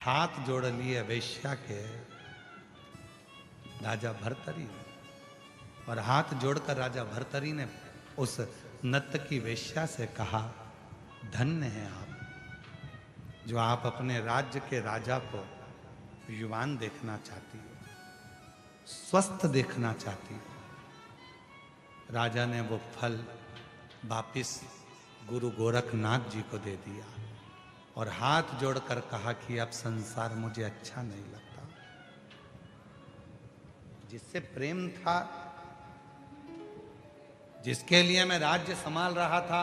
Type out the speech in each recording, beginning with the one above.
हाथ जोड़ लिए वैश्या के राजा भर्तरी ने, और हाथ जोड़कर राजा भर्तरी ने उस नर्तकी वेश्या से कहा, धन्य है आप जो आप अपने राज्य के राजा को युवान देखना चाहती हो, स्वस्थ देखना चाहती हो। राजा ने वो फल वापिस गुरु गोरखनाथ जी को दे दिया और हाथ जोड़कर कहा कि अब संसार मुझे अच्छा नहीं लगता। जिससे प्रेम था, जिसके लिए मैं राज्य संभाल रहा था,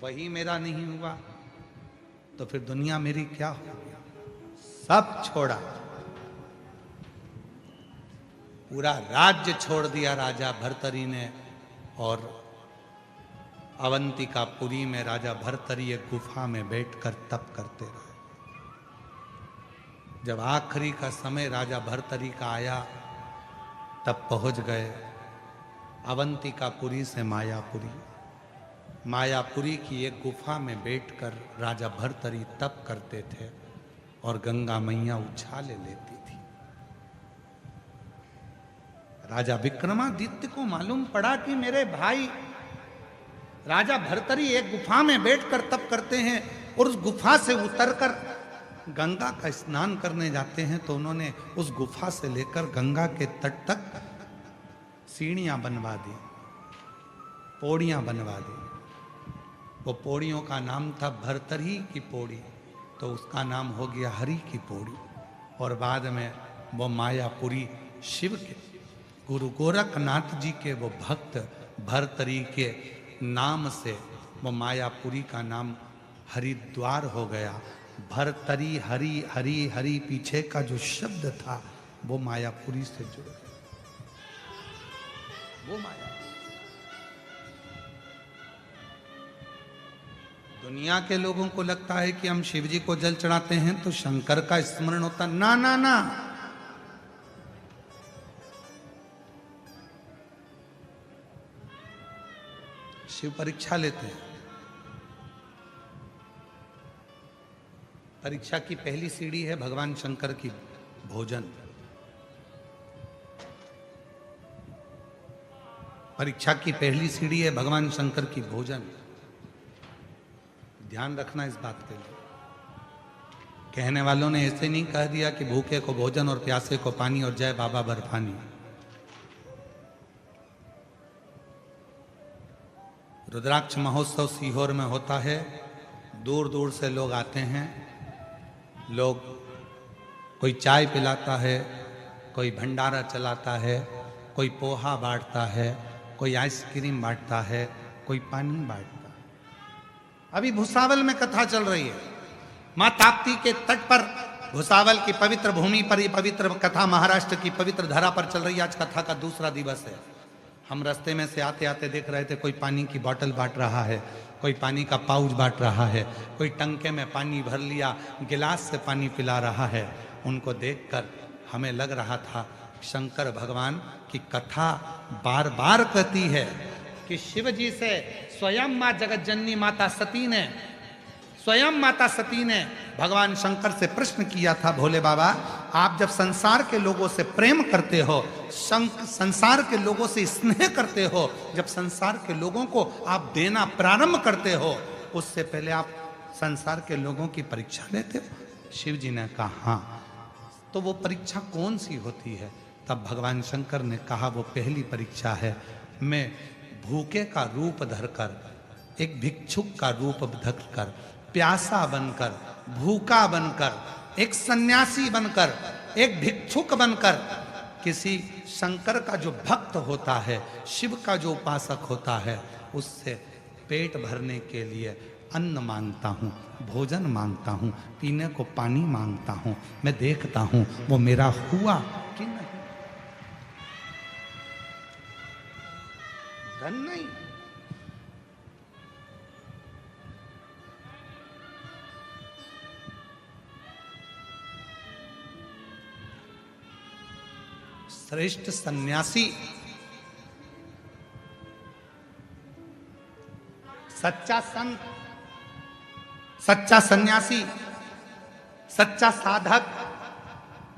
वही मेरा नहीं हुआ तो फिर दुनिया मेरी क्या हो गया। सब छोड़ा, पूरा राज्य छोड़ दिया राजा भर्तरी ने, और अवंतिकापुरी में राजा भर्तरी एक गुफा में बैठकर तप करते रहे। जब आखिरी का समय राजा भर्तरी का आया, तब पहुंच गए अवंतिकापुरी से मायापुरी। मायापुरी की एक गुफा में बैठकर राजा भर्तरी तप करते थे और गंगा मैया उछाले लेती थी। राजा विक्रमादित्य को मालूम पड़ा कि मेरे भाई राजा भर्तरी एक गुफा में बैठकर तप करते हैं और उस गुफा से उतरकर गंगा का स्नान करने जाते हैं, तो उन्होंने उस गुफा से लेकर गंगा के तट तक सीढ़ियां बनवा दी, पौड़ियां बनवा दी। वो पौड़ियों का नाम था भर्तरी की पौड़ी, तो उसका नाम हो गया हरि की पौड़ी। और बाद में वो मायापुरी शिव के गुरु गोरखनाथ जी के वो भक्त भर्तरी के नाम से वो मायापुरी का नाम हरिद्वार हो गया। भर्तरी हरि हरि हरि पीछे का जो शब्द था वो मायापुरी से जुड़ गया। वो माया, दुनिया के लोगों को लगता है कि हम शिव जी को जल चढ़ाते हैं तो शंकर का स्मरण होता। ना ना ना, शिव परीक्षा लेते हैं। परीक्षा की पहली सीढ़ी है भगवान शंकर की भोजन। परीक्षा की पहली सीढ़ी है भगवान शंकर की भोजन। ध्यान रखना इस बात के लिए। कहने वालों ने ऐसे नहीं कह दिया कि भूखे को भोजन और प्यासे को पानी और जय बाबा बर्फानी। रुद्राक्ष महोत्सव सीहोर में होता है, दूर दूर से लोग आते हैं। लोग, कोई चाय पिलाता है, कोई भंडारा चलाता है, कोई पोहा बांटता है, कोई आइसक्रीम बांटता है, कोई पानी बांटता है। अभी भुसावल में कथा चल रही है, मां ताप्ती के तट पर, भुसावल की पवित्र भूमि पर ये पवित्र कथा महाराष्ट्र की पवित्र धरा पर चल रही है। आज कथा का दूसरा दिवस है। हम रास्ते में से आते आते देख रहे थे, कोई पानी की बोतल बांट रहा है, कोई पानी का पाउच बांट रहा है, कोई टंके में पानी भर लिया गिलास से पानी पिला रहा है। उनको देखकर हमें लग रहा था शंकर भगवान की कथा बार बार कहती है कि शिव जी से स्वयं मां जगत जननी माता सती ने, स्वयं माता सती ने भगवान शंकर से प्रश्न किया था, भोले बाबा आप जब संसार के लोगों से प्रेम करते हो, संसार के लोगों से स्नेह करते हो, जब संसार के लोगों को आप देना प्रारंभ करते हो, उससे पहले आप संसार के लोगों की परीक्षा लेते हो? शिव जी ने कहा हाँ। तो वो परीक्षा कौन सी होती है? तब भगवान शंकर ने कहा वो पहली परीक्षा है, मैं भूखे का रूप धरकर, एक भिक्षुक का रूप धरकर, प्यासा बनकर, भूखा बनकर, एक सन्यासी बनकर, एक भिक्षुक बनकर, किसी शंकर का जो भक्त होता है, शिव का जो उपासक होता है, उससे पेट भरने के लिए अन्न मांगता हूँ, भोजन मांगता हूँ, पीने को पानी मांगता हूँ। मैं देखता हूँ वो मेरा हुआ कि नहीं। धन नहीं, श्रेष्ठ सन्यासी, सच्चा संत, सच्चा सन्यासी सच्चा साधक,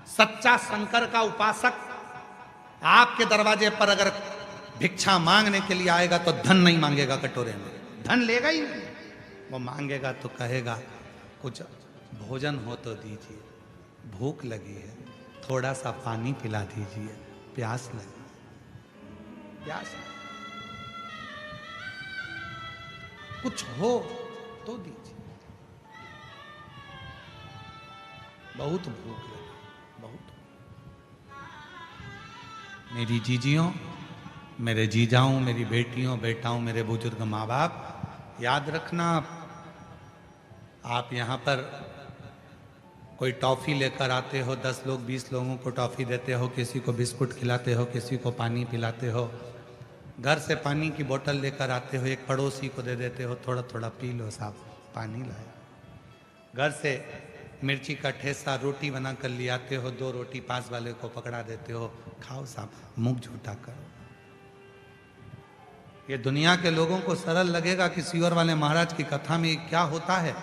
सच्चा शंकर का उपासक आपके दरवाजे पर अगर भिक्षा मांगने के लिए आएगा तो धन नहीं मांगेगा कटोरे में, धन लेगा ही नहीं। वो मांगेगा तो कहेगा कुछ भोजन हो तो दीजिए, भूख लगी है, थोड़ा सा पानी पिला दीजिए, प्यास लगी, प्यास कुछ हो तो दीजिए, बहुत भूख लगी, बहुत। मेरी जीजियों, मेरे जीजाओं, मेरी बेटियों, बेटाओं, मेरे बुजुर्ग माँ बाप, याद रखना आप यहाँ पर कोई टॉफ़ी लेकर आते हो, 10 लोग 20 लोगों को टॉफ़ी देते हो, किसी को बिस्कुट खिलाते हो, किसी को पानी पिलाते हो, घर से पानी की बोतल लेकर आते हो, एक पड़ोसी को दे देते हो, थोड़ा थोड़ा पी लो साहब, पानी लाया। घर से मिर्ची का ठेसा रोटी बना कर ले आते हो, 2 रोटी पास वाले को पकड़ा देते हो, खाओ साहब, मुंह झूठा करो। ये दुनिया के लोगों को सरल लगेगा कि सीहोर वाले महाराज की कथा में क्या होता है।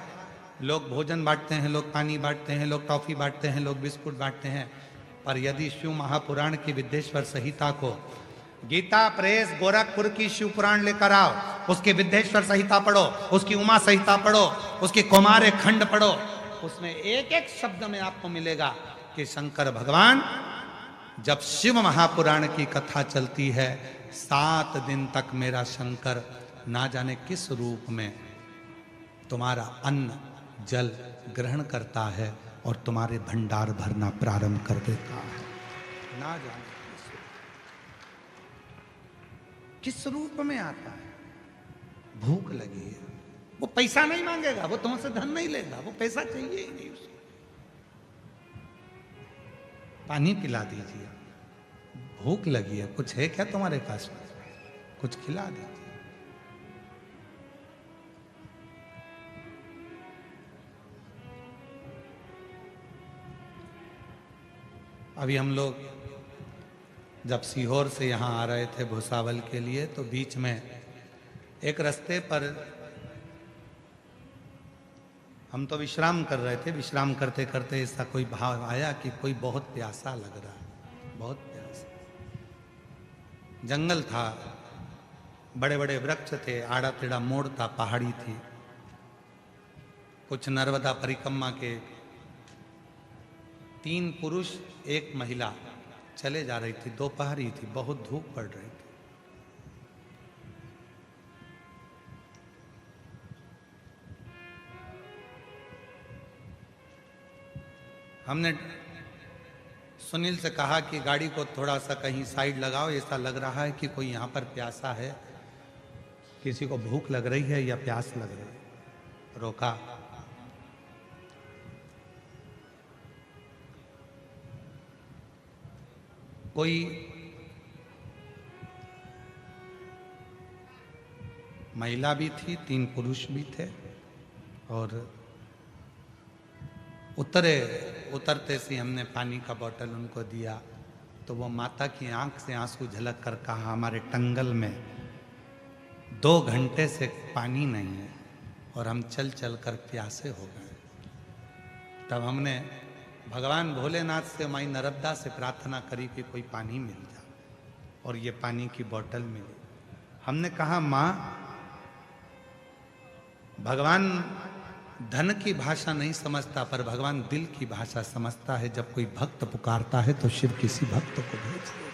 लोग भोजन बांटते हैं, लोग पानी बांटते हैं, लोग टॉफी बांटते हैं, लोग बिस्कुट बांटते हैं। पर यदि शिव महापुराण की विद्येश्वर संहिता को, गीता प्रेस गोरखपुर की शिव पुराण लेकर आओ, उसकी विद्येश्वर संहिता पढ़ो, उसकी उमा संहिता पढ़ो, उसकी कौमार्य खंड पढ़ो, उसमें एक एक शब्द में आपको मिलेगा कि शंकर भगवान, जब शिव महापुराण की कथा चलती है, 7 दिन तक मेरा शंकर ना जाने किस रूप में तुम्हारा अन्न जल ग्रहण करता है और तुम्हारे भंडार भरना प्रारंभ कर देता है। ना जाने किस रूप में आता है। भूख लगी है, वो पैसा नहीं मांगेगा, वो तुमसे धन नहीं लेगा, वो पैसा चाहिए ही नहीं उसको। पानी पिला दीजिए, भूख लगी है, कुछ है क्या तुम्हारे पास, कुछ खिला दीजिए। अभी हम लोग जब सीहोर से यहाँ आ रहे थे भुसावल के लिए, तो बीच में एक रास्ते पर हम तो विश्राम कर रहे थे, विश्राम करते करते ऐसा कोई भाव आया कि कोई बहुत प्यासा लग रहा है, बहुत प्यासा। जंगल था, बड़े बड़े वृक्ष थे, आड़ा टेढ़ा मोड़ था, पहाड़ी थी। कुछ नर्मदा परिक्रमा के 3 पुरुष 1 महिला चले जा रही थी, दोपहर ही थी, बहुत धूप पड़ रही थी। हमने सुनील से कहा कि गाड़ी को थोड़ा सा कहीं साइड लगाओ, ऐसा लग रहा है कि कोई यहाँ पर प्यासा है, किसी को भूख लग रही है या प्यास लग रही है। रोका, कोई महिला भी थी, 3 पुरुष भी थे, और उतरते से हमने पानी का बोतल उनको दिया, तो वो माता की आंख से आंसू झलक कर कहा, हमारे टंगल में 2 घंटे से पानी नहीं है और हम चल चल कर प्यासे हो गए। तब हमने भगवान भोलेनाथ से, माई नर्मदा से प्रार्थना करी कि कोई पानी मिल जाए, और ये पानी की बोतल मिली। हमने कहा, माँ, भगवान धन की भाषा नहीं समझता, पर भगवान दिल की भाषा समझता है। जब कोई भक्त पुकारता है तो शिव किसी भक्त को भेज देता।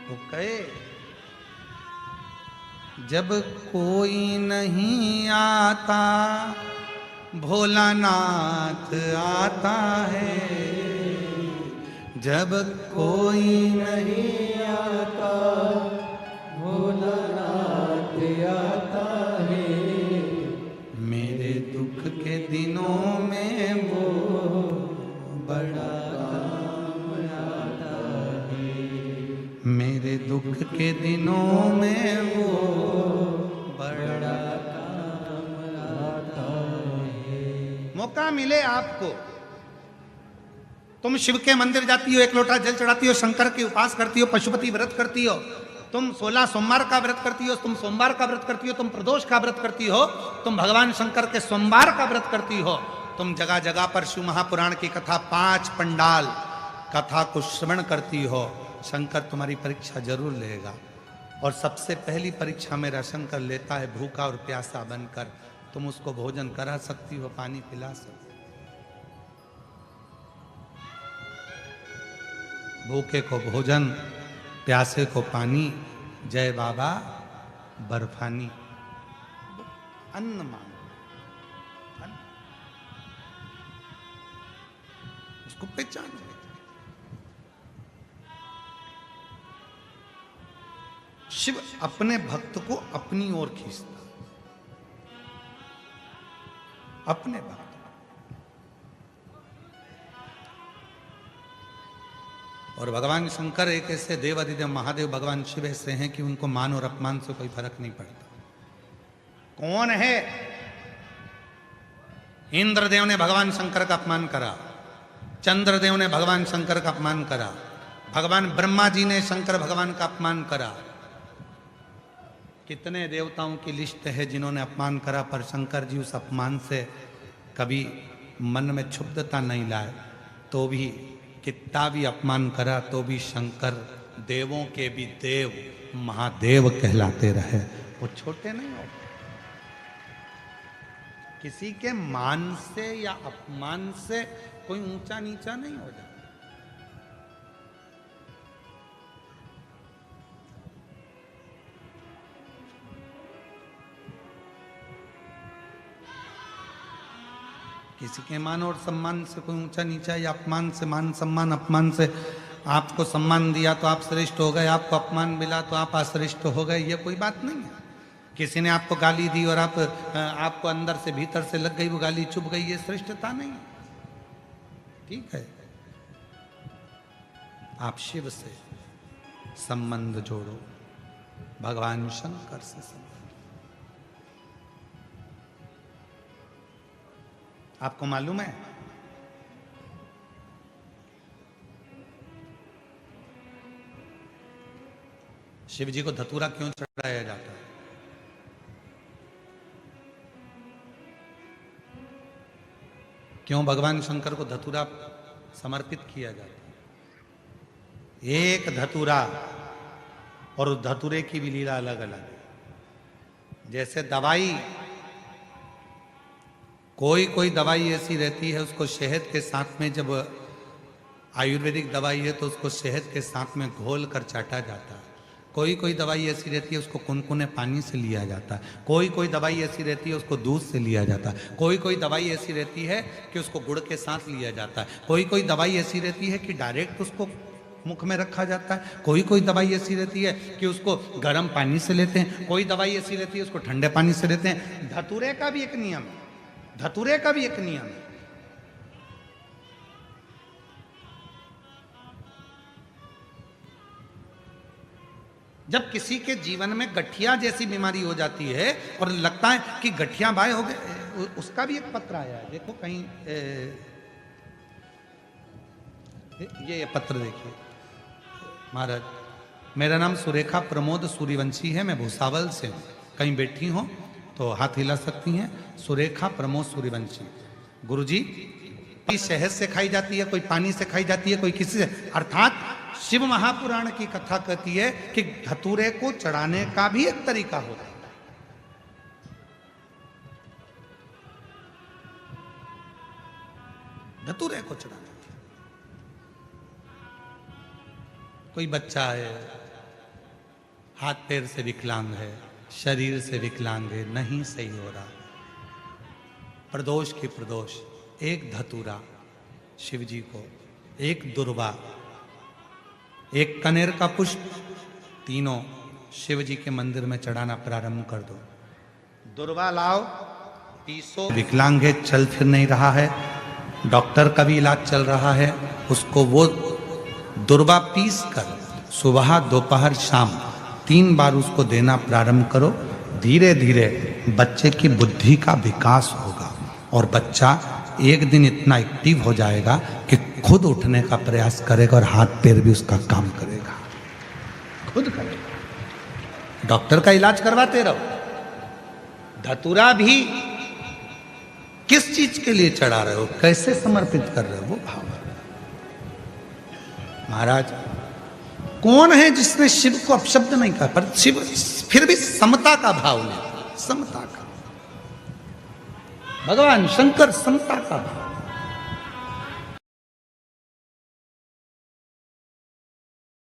तो कहे, जब कोई नहीं आता भोलानाथ आता है, जब कोई नहीं आता भोलानाथ आता है, मेरे दुख के दिनों में वो बड़ा काम आता है, मेरे दुख के दिनों में वो बड़ा काम आता है। मौका मिले आपको, तुम शिव के मंदिर जाती हो, एक लोटा जल चढ़ाती हो, शंकर की उपास करती हो, पशुपति व्रत करती हो, तुम 16 सोमवार का व्रत करती हो, तुम सोमवार का व्रत करती हो, तुम प्रदोष का व्रत करती हो, तुम भगवान शंकर के सोमवार का व्रत करती हो, तुम जगह जगह पर शिव महापुराण की कथा 5 पंडाल कथा को श्रवण करती हो, शंकर तुम्हारी परीक्षा जरूर लेगा। और सबसे पहली परीक्षा मेरा शंकर लेता है भूखा और प्यासा बनकर। तुम उसको भोजन करा सकती हो, पानी पिला सकती हो। भूखे को भोजन, प्यासे को पानी, जय बाबा बर्फानी। अन्न मांगो, उसको पहचान। शिव अपने भक्त को अपनी ओर खींचता, अपने भक्त। और भगवान शंकर एक ऐसे देव अधिदेव महादेव भगवान शिव ऐसे हैं कि उनको मान और अपमान से कोई फर्क नहीं पड़ता। कौन है? इंद्रदेव ने भगवान शंकर का अपमान करा, चंद्रदेव ने भगवान शंकर का अपमान करा, भगवान ब्रह्मा जी ने शंकर भगवान का अपमान करा। कितने देवताओं की लिस्ट है जिन्होंने अपमान करा, पर शंकर जी उस अपमान से कभी मन में क्षुब्धता नहीं लाए। तो भी कितना भी अपमान करा तो भी शंकर देवों के भी देव महादेव कहलाते रहे। वो छोटे नहीं हो, किसी के मान से या अपमान से कोई ऊंचा नीचा नहीं हो जाता। किसी के मान और सम्मान से कोई ऊंचा नीचा या अपमान से मान सम्मान, अपमान से आपको सम्मान दिया तो आप श्रेष्ठ हो गए, आपको अपमान मिला तो आप अश्रेष्ठ हो गए, ये कोई बात नहीं है। किसी ने आपको गाली दी और आपको अंदर से भीतर से लग गई, वो गाली चुभ गई, ये श्रेष्ठता नहीं है। ठीक है, आप शिव से संबंध जोड़ो, भगवान शंकर से संबंध। आपको मालूम है शिव जी को धतूरा क्यों चढ़ाया जाता है? क्यों भगवान शंकर को धतूरा समर्पित किया जाता है? एक धतूरा और उस धतूरे की भी लीला अलग अलग है। जैसे दवाई, कोई दवाई ऐसी रहती है उसको शहद के साथ में, जब आयुर्वेदिक दवाई है तो उसको शहद के साथ में घोल कर चाटा जाता है। कोई दवाई ऐसी रहती है उसको कुनकुने पानी से लिया जाता है। कोई दवाई ऐसी रहती है उसको दूध से लिया जाता है। कोई दवाई ऐसी रहती है कि उसको गुड़ के साथ लिया जाता है। कोई दवाई ऐसी रहती है कि डायरेक्ट उसको मुख में रखा जाता है। कोई दवाई ऐसी रहती है कि उसको गर्म पानी से लेते हैं। कोई दवाई ऐसी रहती है उसको ठंडे पानी से लेते हैं। धतूरे का भी एक नियम है, धतूरे का भी एक नियम है। जब किसी के जीवन में गठिया जैसी बीमारी हो जाती है और लगता है कि गठिया बाय हो गए, उसका भी एक पत्र आया है। देखो कहीं ये पत्र देखिए। महाराज, मेरा नाम सुरेखा प्रमोद सूर्यवंशी है, मैं भूसावल से हूँ। कहीं बैठी हो तो हाथ हिला सकती हैं। सुरेखा प्रमोद सूर्यवंशी। गुरुजी, कोई शहद से खाई जाती है, कोई पानी से खाई जाती है, कोई किसी से, अर्थात शिव महापुराण की कथा कहती है कि धतूरे को चढ़ाने का भी एक तरीका होता है। धतूरे को चढ़ाने, कोई बच्चा है, हाथ पैर से विकलांग है, शरीर से विकलांग है, नहीं सही हो रहा, प्रदोष की प्रदोष, एक धतूरा शिव जी को, एक दुर्वा, एक कनेर का पुष्प, तीनों शिव जी के मंदिर में चढ़ाना प्रारंभ कर दो। दुर्वा लाओ, पीसो। विकलांग है, चल फिर नहीं रहा है, डॉक्टर का भी इलाज चल रहा है, उसको वो दुर्वा पीस कर सुबह दोपहर शाम 3 बार उसको देना प्रारंभ करो। धीरे धीरे बच्चे की बुद्धि का विकास होगा और बच्चा एक दिन इतना एक्टिव हो जाएगा कि खुद उठने का प्रयास करेगा और हाथ पैर भी उसका काम करेगा, खुद करेगा। डॉक्टर का इलाज करवाते रहो। धतूरा भी किस चीज के लिए चढ़ा रहे हो, कैसे समर्पित कर रहे हो, वो भाव। महाराज कौन है जिसने शिव को अपशब्द नहीं कहा, पर शिव फिर भी समता का भाव लेता, समता का। भगवान शंकर समता का भाव।